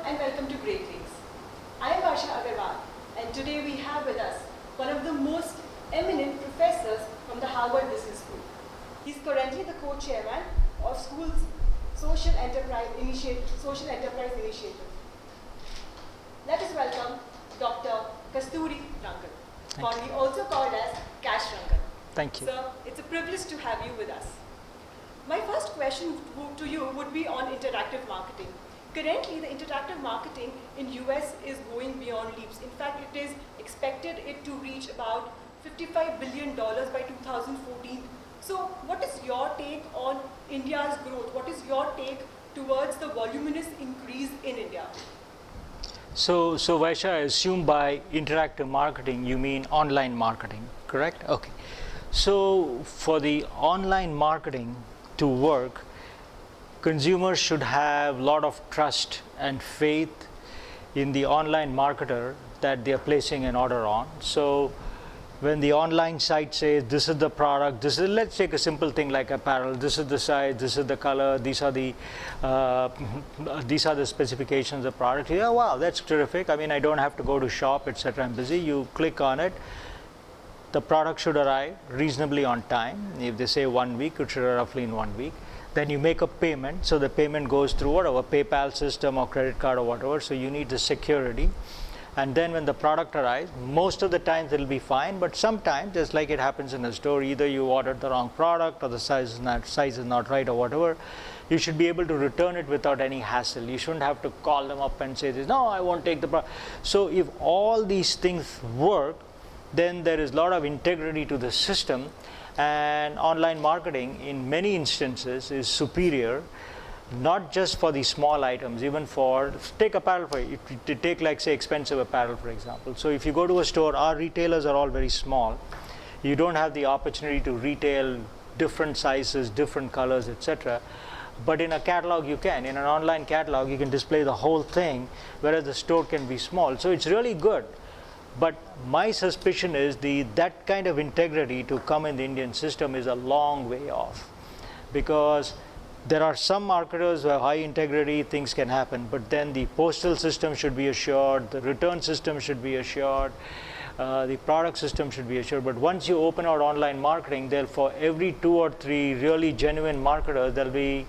and welcome to Great Lakes. I am Varsha Agarwal, and today we have with us one of the most eminent professors from the Harvard Business School. He is currently the co-chairman of school's Social Enterprise Initiative. Let us welcome Dr. Kasturi Rangan, fondly also called as Kash Rangan. Thank you. Sir, it's a privilege to have you with us. My first question to you would be on interactive marketing. Currently, the interactive marketing in US is going beyond leaps. In fact, it is expected it to reach about $55 billion by 2014. So what is your take on India's growth? What is your take towards the voluminous increase in India? So Vaisha, I assume by interactive marketing, you mean online marketing, correct? Okay. So for the online marketing to work, consumers should have a lot of trust and faith in the online marketer that they are placing an order on. So when the online site says this is the product, let's take a simple thing like apparel, this is the size, this is the color, these are the specifications of the product. Yeah, wow, that's terrific. I mean, I don't have to go to shop, etc. I'm busy. You click on it. The product should arrive reasonably on time. If they say 1 week, it should arrive roughly in 1 week. Then you make a payment. So the payment goes through whatever, PayPal system or credit card or whatever. So you need the security. And then when the product arrives, most of the times it'll be fine. But sometimes, just like it happens in a store, either you ordered the wrong product or the size is not right or whatever, you should be able to return it without any hassle. You shouldn't have to call them up and say this, no, I won't take the product. So if all these things work, then there is a lot of integrity to the system, and online marketing in many instances is superior, not just for the small items, even for, take apparel, take like say expensive apparel for example. So if you go to a store, our retailers are all very small. You don't have the opportunity to retail different sizes, different colors, etc. But in a catalog you can. In an online catalog you can display the whole thing, whereas the store can be small. So it's really good. But my suspicion is that kind of integrity to come in the Indian system is a long way off, because there are some marketers who have high integrity, things can happen, but then the postal system should be assured, the return system should be assured, the product system should be assured. But once you open out online marketing, for every 2 or 3 really genuine marketers, there'll be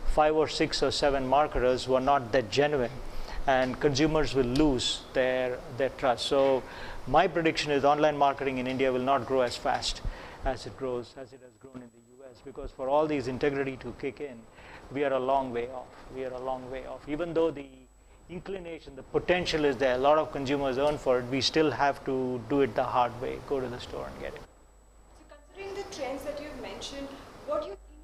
5 or 6 or 7 marketers who are not that genuine, and consumers will lose their trust. So my prediction is online marketing in India will not grow as fast as it has grown in the US, because for all these integrity to kick in, we are a long way off. Even though the inclination, the potential is there, a lot of consumers earn for it, we still have to do it the hard way, go to the store and get it. So considering the trends that you've mentioned, what do you think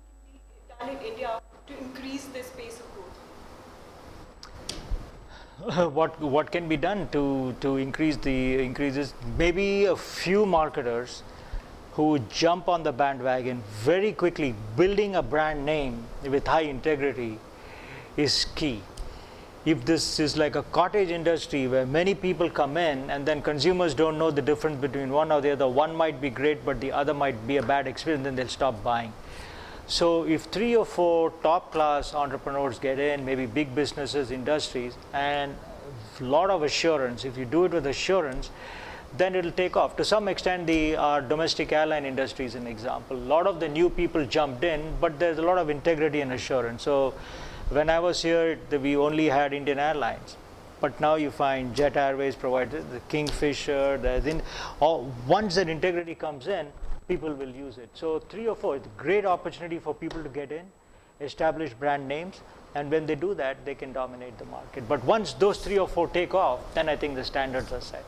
can be done in India to increase this pace of growth? What can be done to increase increases? Maybe a few marketers who jump on the bandwagon very quickly. Building a brand name with high integrity is key. If this is like a cottage industry where many people come in and then consumers don't know the difference between one or the other, one might be great but the other might be a bad experience, then they'll stop buying. So if 3 or 4 top class entrepreneurs get in, maybe big businesses, industries, and a lot of assurance, if you do it with assurance, then it'll take off. To some extent, our domestic airline industry is an example. A lot of the new people jumped in, but there's a lot of integrity and assurance. So when I was here, we only had Indian Airlines. But now you find Jet Airways provides the Kingfisher. Once that integrity comes in, people will use it. So 3 or 4, it's a great opportunity for people to get in, establish brand names, and when they do that, they can dominate the market. But once those 3 or 4 take off, then I think the standards are set.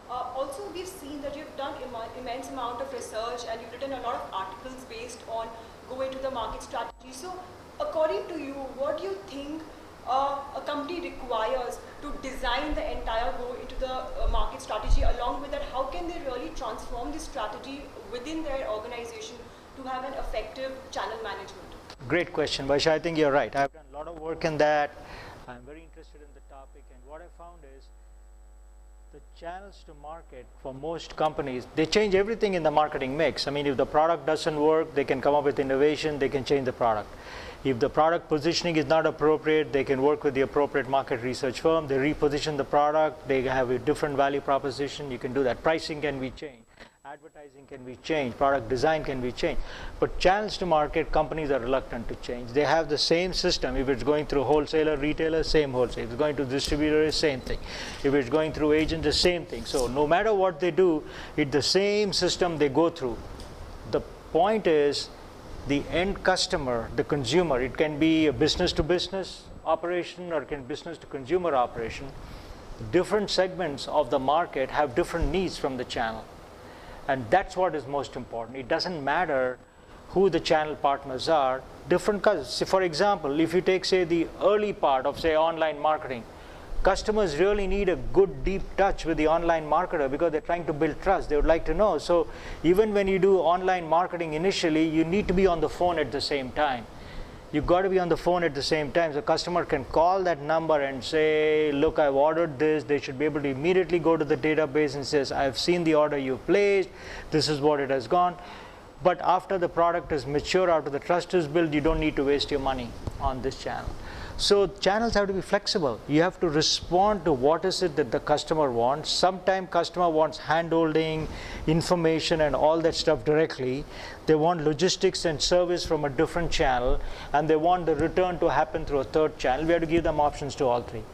Also, we've seen that you've done immense amount of research and you've written a lot of articles based on go-into-the market strategy. So according to you, what do you think a company requires to design the entire go-into-the-market strategy? Along with that, how can they really transform this strategy within their organization to have an effective channel management? Great question, Vaisha. I think you're right. I've done a lot of work in that. I'm very interested in the topic, and what I found is The channels to market for most companies, they change everything in the marketing mix. I mean, if the product doesn't work, they can come up with innovation, they can change the product. If the product positioning is not appropriate, they can work with the appropriate market research firm, they reposition the product, they have a different value proposition, you can do that. Pricing can be changed. Advertising can be changed, product design can be changed. But channels to market, companies are reluctant to change. They have the same system. If it's going through wholesaler, retailer, same wholesale. If it's going to distributor, same thing. If it's going through agent, the same thing. So no matter what they do, it's the same system they go through. The point is the end customer, the consumer, it can be a business to business operation or it can be business to consumer operation. Different segments of the market have different needs from the channel. And that's what is most important. It doesn't matter who the channel partners are. For example, if you take, say, the early part of, say, online marketing, customers really need a good deep touch with the online marketer because they're trying to build trust. They would like to know. So even when you do online marketing initially, you need to be on the phone at the same time. You've got to be on the phone at the same time. So the customer can call that number and say, look, I've ordered this. They should be able to immediately go to the database and says, I've seen the order you placed. This is what it has gone. But after the product is mature, after the trust is built, you don't need to waste your money on this channel. So channels have to be flexible. You have to respond to what is it that the customer wants. Sometimes customer wants hand-holding, information and all that stuff directly. They want logistics and service from a different channel, and they want the return to happen through a third channel. We have to give them options to all three.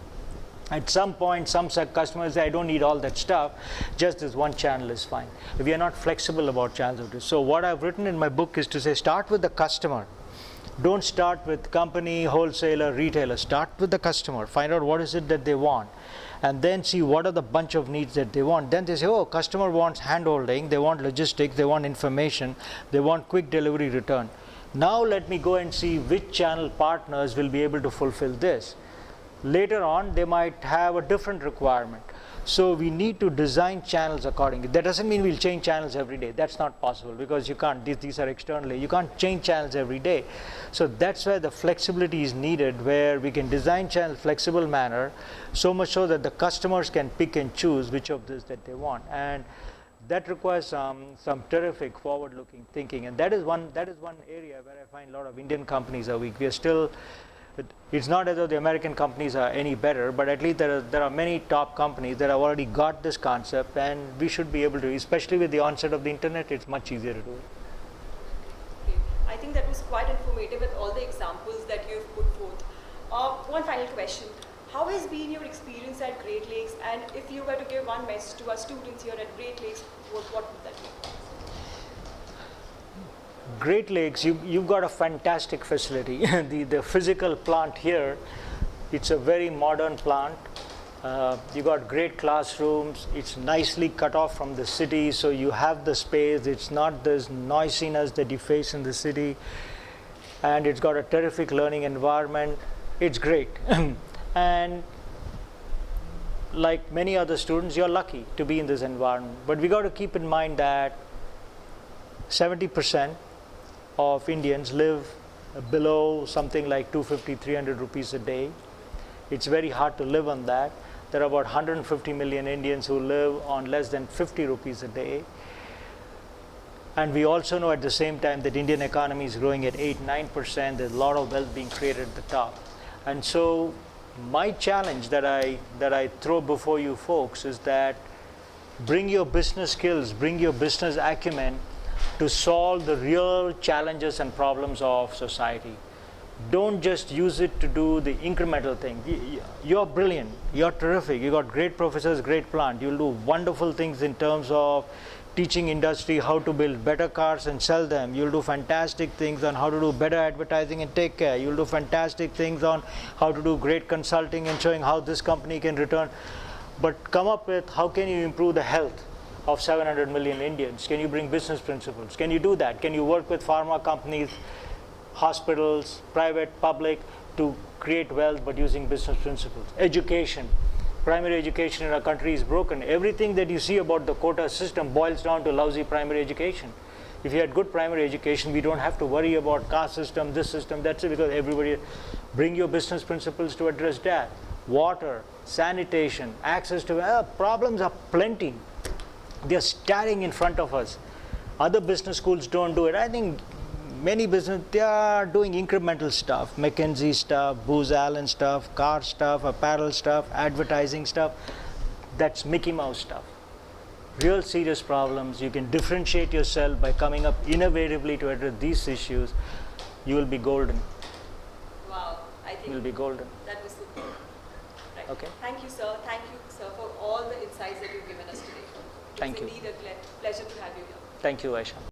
At some point, some customers say, I don't need all that stuff, just this one channel is fine. We are not flexible about channels. So what I've written in my book is to say, start with the customer. Don't start with company, wholesaler, retailer. Start with the customer. Find out what is it that they want. And then see what are the bunch of needs that they want. Then they say, oh, customer wants hand-holding, they want logistics, they want information, they want quick delivery return. Now let me go and see which channel partners will be able to fulfill this. Later on, they might have a different requirement. So we need to design channels accordingly. That doesn't mean we'll change channels every day. That's not possible because you can't. These are externally. You can't change channels every day. So that's where the flexibility is needed, where we can design channels flexible manner, so much so that the customers can pick and choose which of this that they want. And that requires some terrific forward-looking thinking. And that is one area where I find a lot of Indian companies are weak. We are still. It's not as though the American companies are any better, but at least there are many top companies that have already got this concept, and we should be able to, especially with the onset of the internet, it's much easier to do it. Okay. I think that was quite informative with all the examples that you've put forth. One final question. How has been your experience at Great Lakes, and if you were to give one message to our students here at Great Lakes, what would that be? Great Lakes, you've got a fantastic facility. the physical plant here, it's a very modern plant. You got great classrooms. It's nicely cut off from the city, so you have the space. It's not this noisiness that you face in the city, and it's got a terrific learning environment. It's great. And like many other students, you're lucky to be in this environment. But we got to keep in mind that 70% of Indians live below something like 250, 300 rupees a day. It's very hard to live on that. There are about 150 million Indians who live on less than 50 rupees a day. And we also know at the same time that Indian economy is growing at 8-9%. There's a lot of wealth being created at the top. And so my challenge that I throw before you folks is that bring your business skills, bring your business acumen to solve the real challenges and problems of society. Don't just use it to do the incremental thing. You're brilliant, you're terrific, you got great professors, great plant. You'll do wonderful things in terms of teaching industry how to build better cars and sell them. You'll do fantastic things on how to do better advertising and take care. You'll do fantastic things on how to do great consulting and showing how this company can return. But come up with how can you improve the health of 700 million Indians? Can you bring business principles? Can you do that? Can you work with pharma companies, hospitals, private, public, to create wealth but using business principles? Education. Primary education in our country is broken. Everything that you see about the quota system boils down to lousy primary education. If you had good primary education, we don't have to worry about caste system, this system, that's it, because everybody. Bring your business principles to address that. water, sanitation, access to problems are plenty. They are staring in front of us. Other business schools don't do it. I think many business, they are doing incremental stuff, McKinsey stuff, Booz Allen stuff, car stuff, apparel stuff, advertising stuff. That's Mickey Mouse stuff. Real serious problems. You can differentiate yourself by coming up innovatively to address these issues. You will be golden. Wow, I think You will be golden. that was super. Right. Okay. Thank you, sir. Thank you, sir, for all the insights that you've given us today. Thank you. It was indeed a pleasure to have you here. Thank you, Aisha.